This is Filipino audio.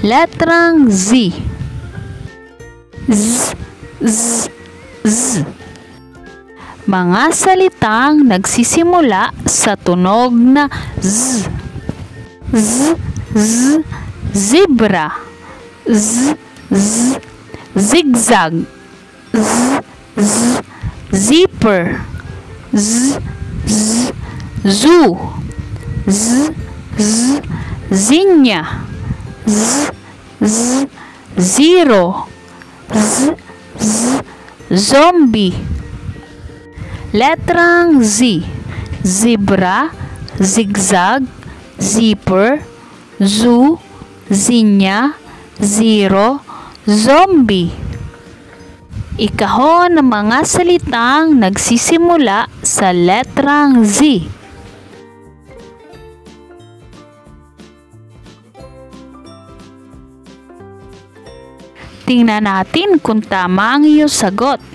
Letrang Z. Z, Z, Z. Mga salitang nagsisimula sa tunog na Z. Z, Z, zebra. Z, Z, zigzag. Z, Z, zipper. Z, Z, zoo. Z, Z, zinnia. Z, Z, zero. Z, Z, zombie. Letrang Z. Zebra, zigzag, zipper, zoo, zinnia, zero, zombie. Ikahon ng mga salitang nagsisimula sa letrang Z. Tingnan natin kung tama ang iyong sagot.